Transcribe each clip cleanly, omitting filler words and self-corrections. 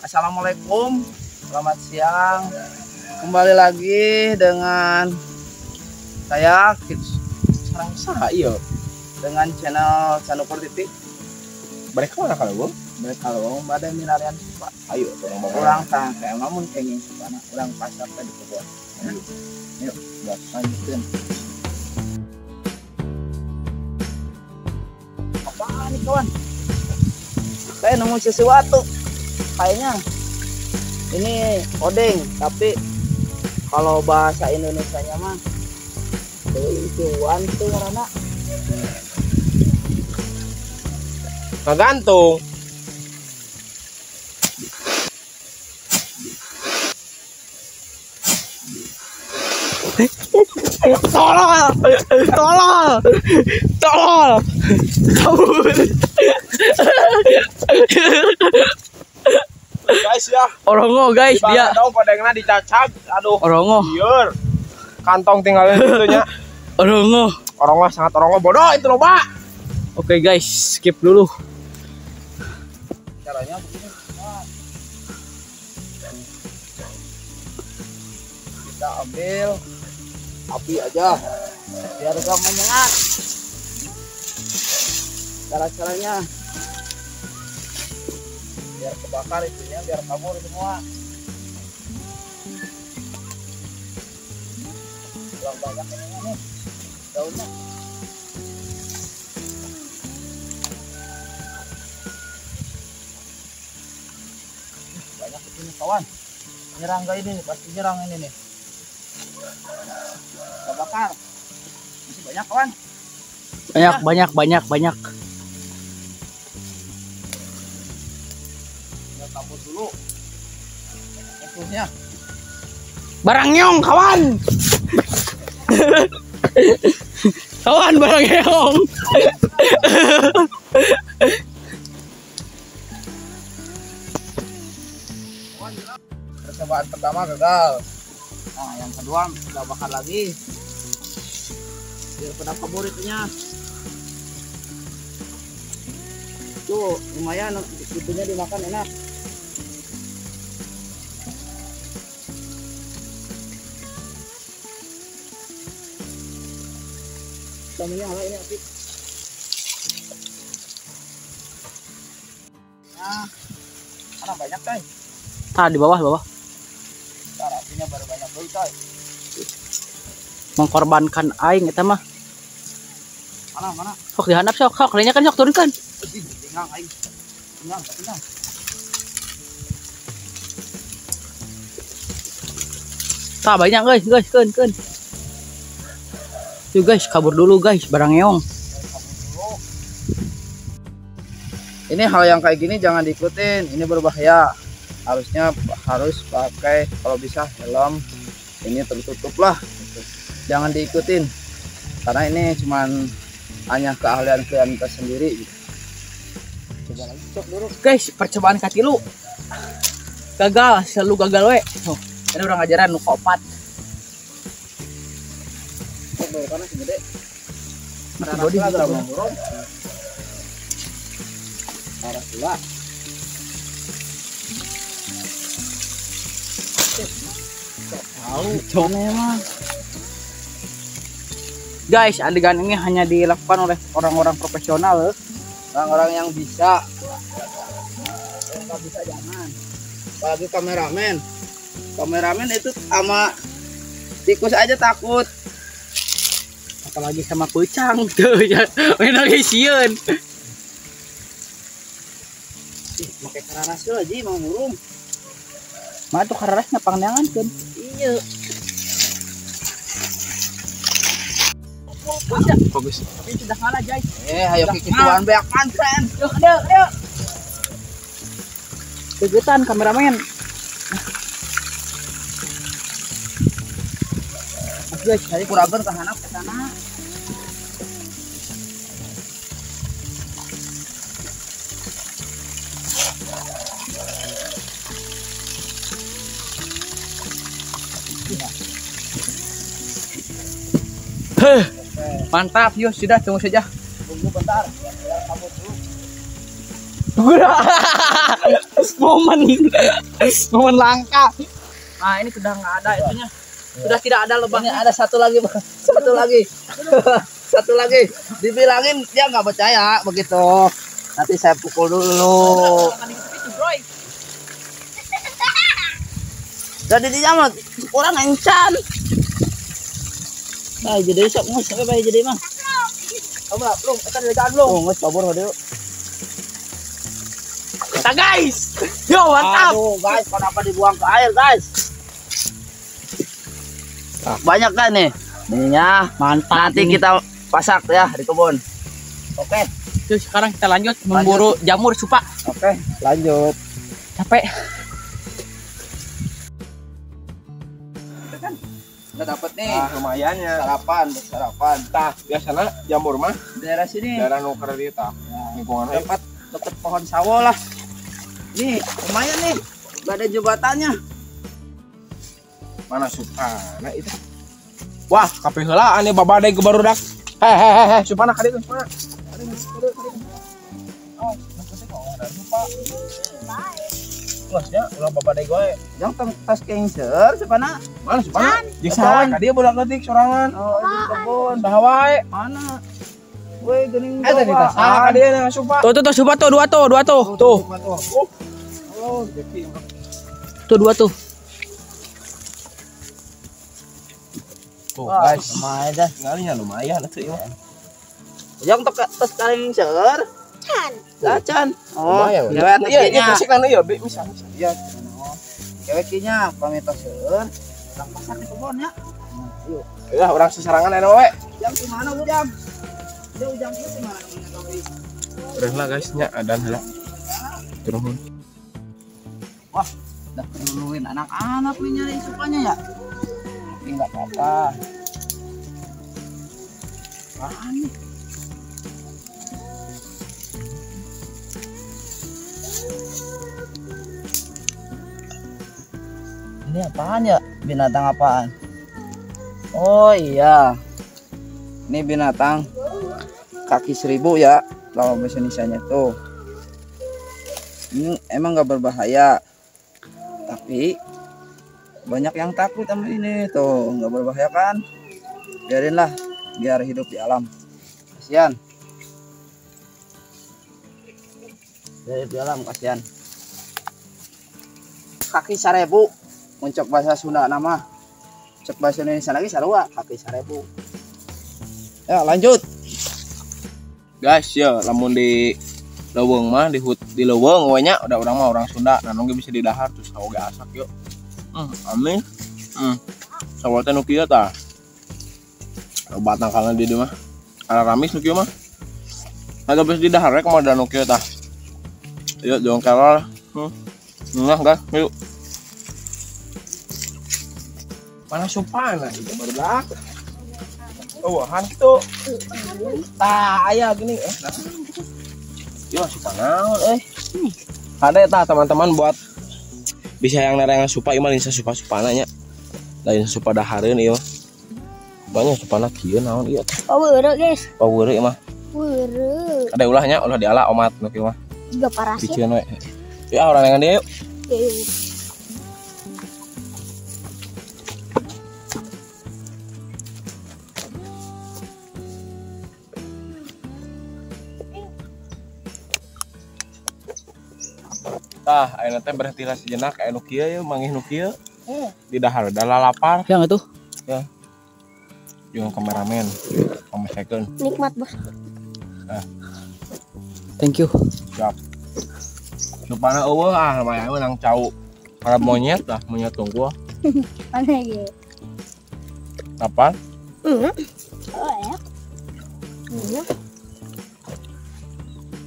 Assalamualaikum, selamat siang. Kembali lagi dengan saya dengan channel Sanupur TV. Balik kemana kalau Badan minarian Pak. Ayo, Orang kayak namun kayaknya karena orang pasar tadi kebun. Yuk, buat lanjutin. Apaan nih kawan? Saya nemu sesuatu. Kayaknya ini odeng, tapi kalau bahasa Indonesianya mah cuan tuh karena gantung. Tolong. Guys ya, orongo guys dia. Dong podengna dicacag. Aduh. Orongo. Lieur. Kantong tinggalin itunya. Orongo. Orongo sangat orongo bodoh itu loh, Pak. Oke guys, skip dulu. Caranya begini. Kita ambil api aja biar gak menyengat. Cara-caranya biar kebakar itunya, biar kabur semua. Kurang banyak ini nih daunnya. Banyak ini kawan. Nyerang gak ini? Pasti nyerang ini nih. Kita bakar. Masih banyak kawan. Banyak. Kita kabur dulu. Fokusnya. Barang nyong kawan. Kawan barang nyong. Percobaan pertama gagal. Nah, yang kedua kita bakar lagi. Biar pada kabur itunya. Tuh, lumayan itunya dimakan enak. Namanya ala ini api. Nah, mana banyak coy? Di bawah. Apinya baru banyak dulu coy. Mengkorbankan aing eta mah. Mana? Sok dihandap sok lainnya kan sok turunkan. Tinggal aing. Tinggal. Banyak guys, keun. Tuh guys, kabur dulu guys, barang ngeong. Ini hal yang kayak gini jangan diikutin, ini berbahaya. Harus pakai kalau bisa helm ini tertutup lah. Jangan diikutin karena ini cuman hanya keahlian kita sendiri. Coba lagi cok dulu guys, percobaan katilu gagal, selalu gagal we. Ini udah ngajaran nu kopat. Karena segede. Bodi juga mau burung. Arah pula. Tahu memang. Guys, adegan ini hanya dilakukan oleh orang-orang profesional, orang-orang yang bisa. Nggak bisa jangan. Apalagi kameramen itu sama tikus aja takut. Apalagi sama kucang tuh ya, main lagi sieun. Pakai kararas aja mau burung. Mah tuh kararasnya pangneangan kan. Iya. Bagus. Tapi sudah kalah, guys. Ayo kikituan beak manten. Yuk. Kegetan kameramen. Guys, tadi kuragan ke handap ke sana. Mantap, yuk sudah tunggu saja. Tunggu bentar, biar kabut dulu. momen momen langka. Nah ini sudah nggak ada itunya, sudah tidak ada Ini lubangnya. ada satu lagi, Bang. Satu lagi. Satu lagi. Dibilangin dia nggak percaya begitu. Nanti saya pukul dulu. Jadi dia mah kurang encan. Nah, jadi sok ngus sampai bae jadi mah. Coba belum, kita dari jalan belum. Oh, ngus kabur dulu. Kita guys, yo mantap. Aduh, guys, kenapa dibuang ke air, guys? Banyak kan nih? Ininya mantap. Nanti kita pasak ya di kebun. Oke. Terus sekarang kita lanjut memburu jamur supa. Oke, lanjut. Capek. Udah dapat nih. Nah, lumayan ya. Sarapan. Tah, biasanya jamur mah Daerah sini. daerah nuker di tah. Lingkungan we. Dapat deket pohon sawo lah. Nih, lumayan nih. Gak ada jembatannya. Mana supana itu? Wah, kape heula ane babadai ke barudak. Hehehe, supana ka dieu, supana. Oh, maksudnya kok ada lupa. Bosnya ulah babadai goe. Yang tas cancer sepana. Mana supana? Jeung saha ka dieu budak leutik sorangan. Oh, di kebun. Saha wae. Mana? Woi, geuning Tadi tah saha ka dieu na supa. Tuh supa tuh dua tuh. Tuh. Oh, jadi Tuh dua tuh. tuh Wah, guys. lumayan dah. Ngalinya lumayan atuh ieu. Yang tas cancer. Can. Oh, Lumayan, we. lewat Iya, kinya. kasih kan ieu, bisa. Iya, cewek kinya pamit seueur. Lang pasak di kebun ya. Yuk. Ya, orang sesarangan anu we. Jam di mana Ujang? Dia Ujang itu di mana namanya tapi. Urang lah guys nya adan heula. Turun. Wah, udah perluin anak-anak nih nyari supanya ya. Tapi nggak apa-apa. Apaan nih? Ini apaan ya? Binatang apaan? Oh iya, ini binatang kaki 1000 ya, kalau bahasa Indonesianya tuh. Ini emang nggak berbahaya, tapi banyak yang takut sama ini tuh. Nggak berbahaya kan? Biarinlah, biar hidup di alam. Kasihan. Biar hidup di alam, kasihan. Kaki 1000, muncul bahasa Sunda nama. Cek bahasa Indonesia lagi sarua, kaki 1000. Ya lanjut. Guys, ya lamun di leuweung mah di leuweung we nya udah urang mah orang Sunda, nanong ge bisa di dahar terus oge asak yuk. Amin. Sawa teh nu kieu tah. Loba tangkalna di dieu mah. Ara ramis nu kieu mah. Agak bisa di dahar rek mah da nu kieu tah. Yuk jong kalor. Nah, guys, yuk. Mana supana itu baru dak. Oh, hantu. Tah aya gini Yo supana Ada tah teman-teman buat bisa yang nerengan supa ieu mah linsa supa-supana nya. Lain supa dahareun ieu. Banyak supana kieu naon ieu teh. Weureu guys. Weureu mah. Weureu. Ada ulahnya ulah diala omat nu kieu mah. Juga parasnya. Biceun we. Ya orang nengan dia yuk. Tah, ayeuna teh berhentilah sejenak aya nu kieu yeuh manggih nu kieu. Di dahar da lalapar Yang itu. jeung kameramen. Pamesekeun. Nikmat bos. Thank you. Siap. Supana eueuh lumayan menang cau. Para monyet lah, monyet tunggu. Mana ya? Kapan? Oh ya.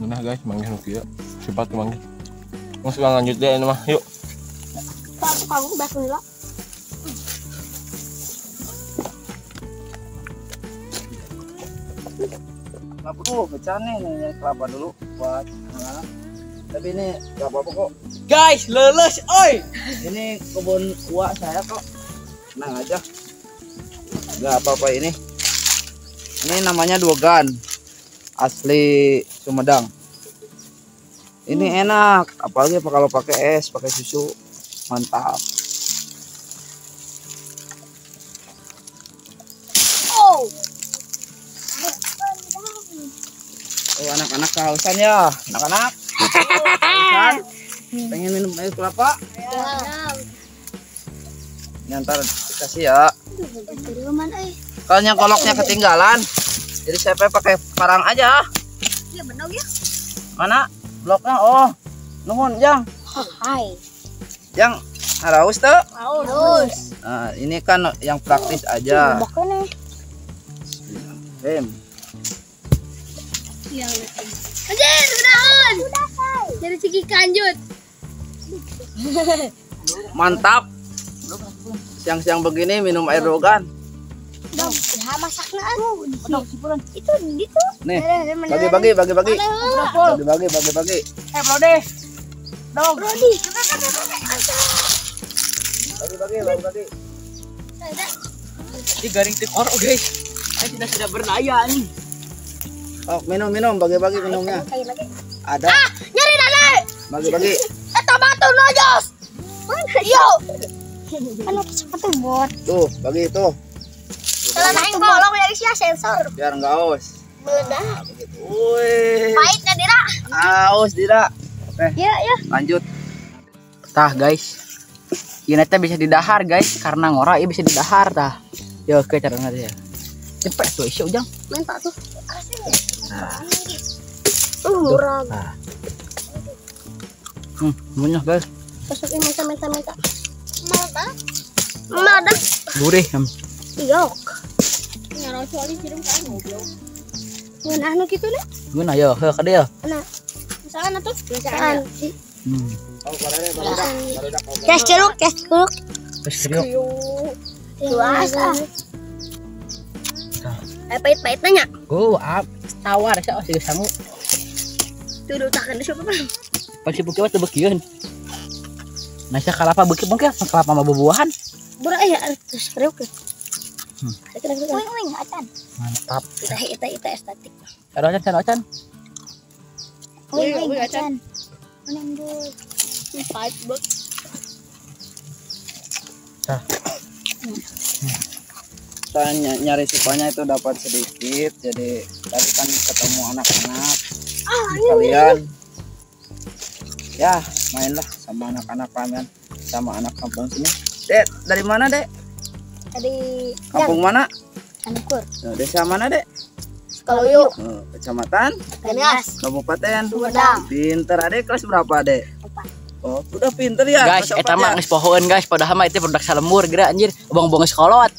Nah guys, manggih nu kieu. Cepat manggih. Masuk lanjut deh ini mah. Yuk. Pak kamu bakal dulu. Kelapa dulu, pecah nih nyari kelapa dulu buat anak-anak. Tapi ini gak apa-apa kok. Guys, leles, oi. Ini kebun uak saya kok. Tenang aja. Gak apa-apa ini. Ini namanya dogan. Asli Sumedang. Ini enak, apalagi kalau pakai es, pakai susu, mantap. Oh. Oh, anak-anak kehausan ya, anak-anak. Kehausan? Pengen minum air kelapa? Ini ntar dikasih ya. Kalau koloknya ketinggalan, jadi saya pakai parang aja. Iya benar ya. Mana bloknya? Oh, nuhun Jang. Hai. Jang, harus tuh. Harus. Nah, ini kan yang praktis aja. Rem. Iya. Aja sudahan. Dari segi kanjut. Mantap. Siang-siang begini minum air rogan. Dong, ya masaknya itu. Nih, bagi-bagi. Bagi-bagi. Brode. Dong. Brody. Bagi-bagi. Ini garing tekor guys. Saya sudah berdaya nih. Oh, minum, bagi-bagi minumnya. Ada. Nyari dale. Bagi-bagi. Eta batu nojos. Yo. Anu sepatu bot. Tuh, bagi itu. Kalau naik kolong dari sia sensor. Biar enggak aus. Meledak. Begitu. Wih. Pahitnya Dira. Aus, Dira. Oke, Ya. lanjut. Tah guys. Ini teh bisa didahar guys karena ngora ieu bisa didahar tah. Yo ke cara nanti ya. Cepet tuh isi ujang. Minta tuh. Nah, Murah. nah. Munyah guys. Masukin minta. Meledak. Gurih. Iya. Ngaruh soalnya jirum kan ngobrol. Ngeunah nu kitu nih. Guna yo heuh ka dieu. Nah. Misalkan atuh. Misalkan. Oh, barudak. Tes jeruk. Wes kriuk. Luasa. Pahit-pahit nanya. Oh, tawar sa sige sangu. Tuh utakan siapa bang? Pasti bukeuh teh beukieun. Nah, sa kalapa beuki mungkin kalapa mah bubuahan. Bura ya terus kriuk. Wing acan. Mantap. Kita estetik. Carocan. Wing acan. Menunggu. Pahit bot. Kita nyari sukanya itu dapat sedikit, jadi tadi kan ketemu anak-anak kalian ya mainlah sama anak-anak kalian, sama anak kampung sini. Dek, dari mana Dek? Tadi Kampung mana? Anukur. Desa mana Dek? Kalau yuk. Kecamatan? Ganas. Kabupaten? Sumedang. Pinter Adek, kelas berapa Dek? 4. Oh, udah pinter ya. Guys, kelas eta empat mah ya? geus pohoeun guys, padahal mah itu produk salemur geura anjir. Bong-bong geus kolot.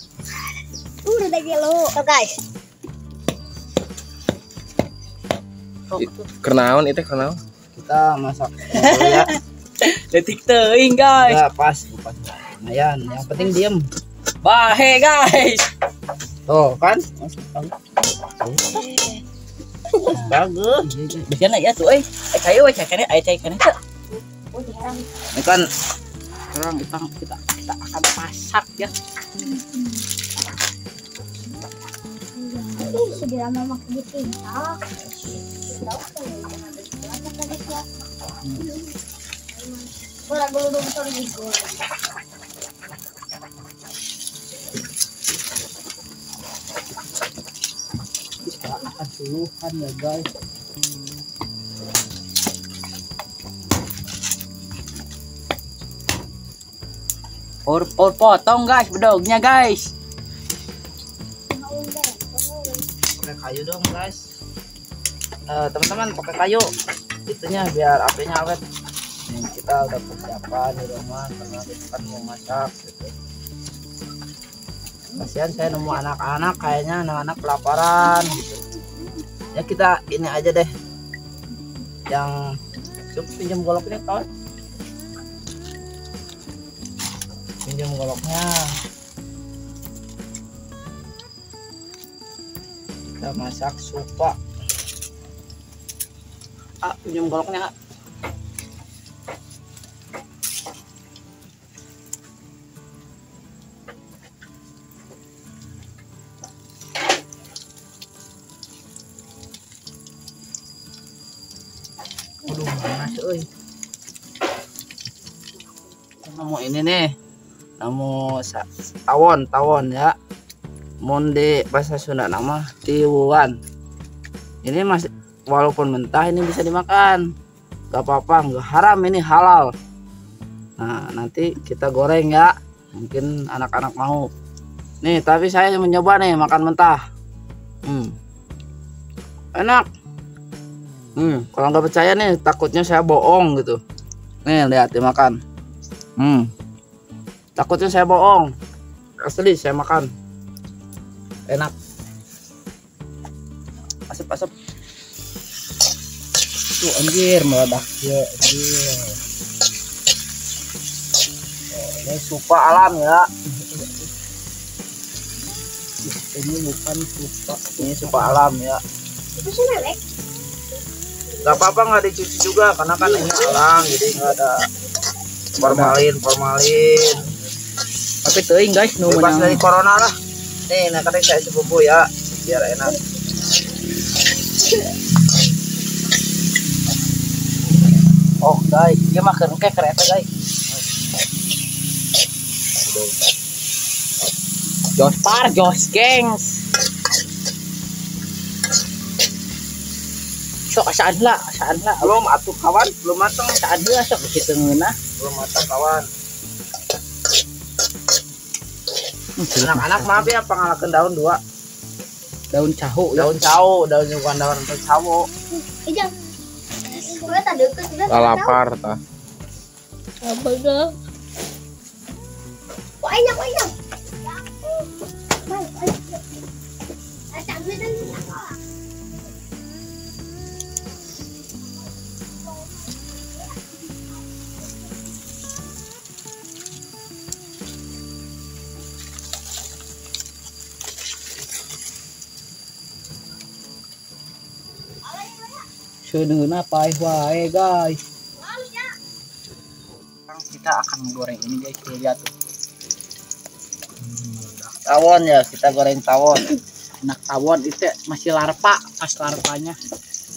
Udah gelo. Tuh guys. Kernaon itu kernaon? Kita masak dulu ya. Detik teuing guys. Ya, pas. Lumayan, yang penting diem. Bahe guys. Tuh kan? Bagus. Biasana ya tuh euy. Kayu we cekane aya cekane teh. Ini kan Sekarang kita akan masak ya. Segera mama bikin. Bola gulu dong sorry gitu. Suluhan ya guys. Or potong guys bedognya guys. pakai kayu dong guys. Teman-teman pakai kayu itunya biar apinya awet. Nih, kita udah persiapan di rumah karena kita kan mau masak gitu. Kasihan saya nemu anak-anak, kayaknya anak-anak kelaparan gitu. Ya kita ini aja deh yang pinjam goloknya kawan, pinjam goloknya. Kita masak supa. Pinjam goloknya. Aduh, panas euy. Nemu ini nih, nemu tawon ya. Mun di bahasa Sunda nama tiwuan. Ini masih walaupun mentah ini bisa dimakan, gak apa-apa, nggak haram, ini halal. Nah nanti kita goreng ya, mungkin anak-anak mau. Nih tapi saya mencoba nih makan mentah. Enak. Kalau nggak percaya nih, takutnya saya bohong gitu. Nih lihat dimakan. Takutnya saya bohong. Asli saya makan. Enak. Asap. Tuh anjir meledak ya. Anjir. Ini supa alam ya. Ini bukan supa, ini supa alam ya. Itu sih melek. Gak apa-apa, nggak dicuci juga karena kan ini alam, jadi nggak ada formalin. Tapi teuing guys, nu Bebas meunang. dari corona lah. Nih, nah katanya saya sepupu ya, biar enak. Oh guys, dia mah kerengke kereta guys. Jos gengs. Sok asaan lah. Belum atuh kawan, belum matang. Asaan heula sok kitu ngeunah. Belum matang kawan. Anak-anak maaf ya, pangalakeun daun 2. Daun cahu ya. Daun cau, daun bukan daun cawo. Ijang. Gue tak deket udah. Lapar tah. Apa dah? Wah, ini. Seuneuna paeh wae guys. Kita akan menggoreng ini guys, lihat tuh. Tawon ya, kita goreng tawon. Enak tawon itu masih larpa, pas larpanya.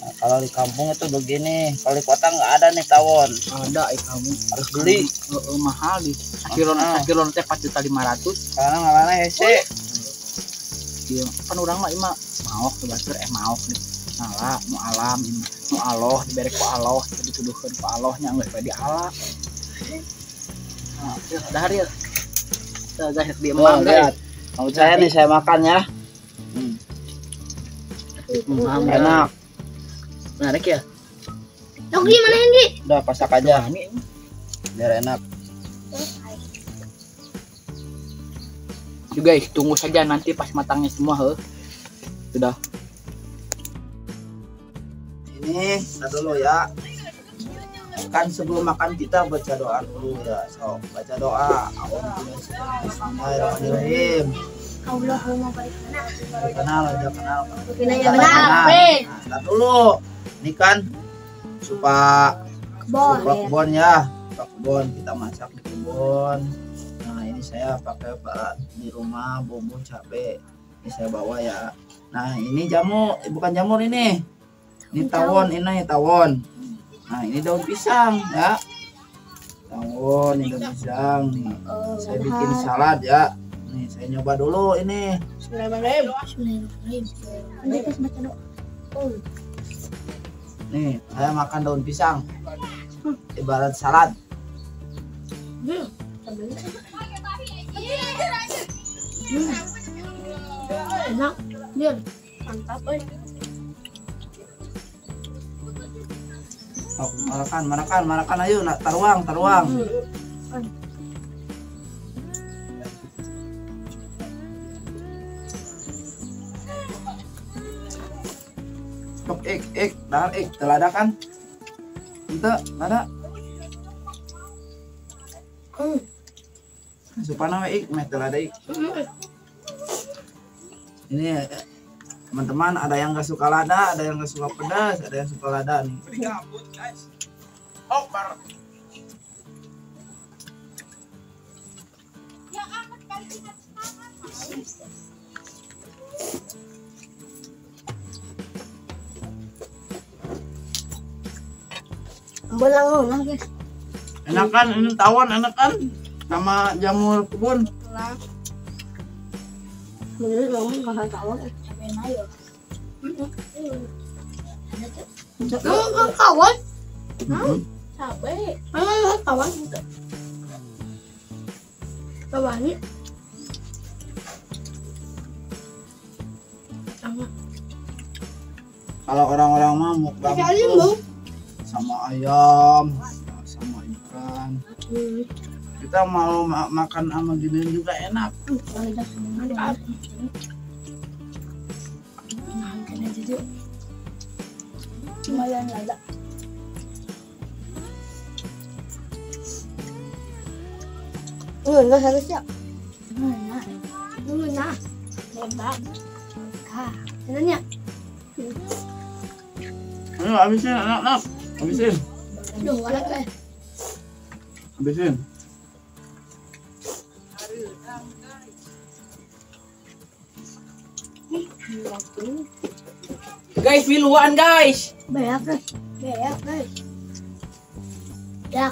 Nah, kalau di kampung itu begini, kalau di kota nggak ada nih tawon. Ada kamu Harus beli. Mahal di sakilon teh 4.500.000. Karena ngalana hese. Iya, kan urang mah ima maok tuh batur maok deh. Nala nu alam ini nu Allah dibere ku Allah dituduhkeun ku Allah nya geus bae di Allah. Nah, dahar ya. Guys, di emang Lihat. Mau saya nih saya makan ya. Enak. Menarik ya. Yogi mana Hendy? Udah pasak aja Ini biar enak. yuk guys, tunggu saja nanti pas matangnya semua sudah. Ini kita dulu ya. Kan sebelum makan kita baca doa dulu ya. So, baca doa. Bismillahirrahmanirrahim. Allahumma barik lana. Kenal. Pinanya benar. Nah, dulu. Ini kan kebon ya. Kebon kita masak di kebun. Nah, ini saya pakai di rumah bumbu cabe. Ini saya bawa ya. Nah, ini bukan jamur ini. Ini tawon, ini tawon. Nah, ini daun pisang ya. Tawon, ini daun pisang nih. Saya bikin salad ya. Nih, saya nyoba dulu ini. Bismillahirrahmanirrahim. Nanti pas baca doa. Nih, saya makan daun pisang. Ibarat salad. Enak. Dia mantap Oh, marakan ayo nak taruang. Stop dahar telada kan? Ente, ada. Supana we meh telada Ini teman-teman, ada yang gak suka lada, ada yang gak suka pedas, ada yang suka lada nih. Belang lah guys. Enakan ini tawon enakan sama jamur kebun. Menurut mama nggak tahu. Capek ayo. Kamu kawan? Capek. Mana kawan? Kawan ini. Kalau orang-orang mah mukbang Kali tuh mau. sama ayam, sama ikan. Kita mau makan sama gini juga enak. Lumayan ada. Enggak harusnya. Nah. Hebat. Kah, senangnya. Ayo habisin anak-anak. Habisin. Duh, walak eh. Habisin. Guys, miluan guys. Beak guys. Beak guys. Ya.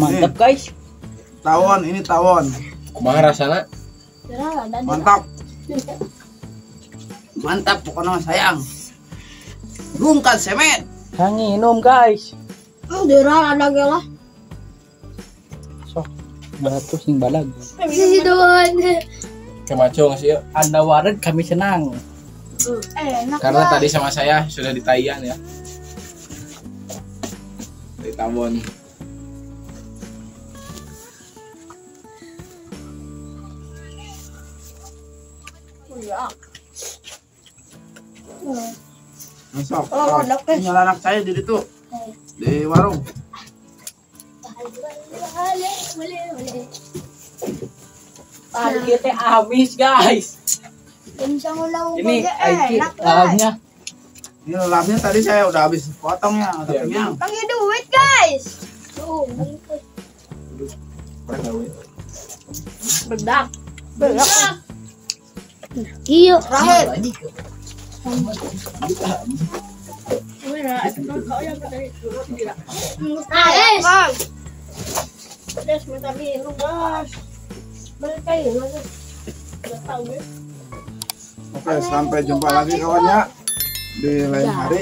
Mantap guys. Tawon ini tawon. Kumaha rasana? Kira ada. Mantap. Mantap pokoknya sayang. Rungkat semet. Nginum guys. Dira ada gelah. Sok batu sing balag. Sisi doang. Kemacung sih yuk. Anda waret kami senang. Enak. Karena tadi sama saya sudah ditayan ya. Di tawon. Masuk. Oh, ada kes. Ini anak saya di situ. Di warung. Boleh. Tadi kita habis guys. Bisa ngulang Ini enak. lahannya. Ini lelapnya tadi saya udah habis potongnya, udah Iya. kenyang. Pakai duit guys. Tuh, bedak. Iya, terakhir. Oke, sampai jumpa lagi kawannya di lain hari.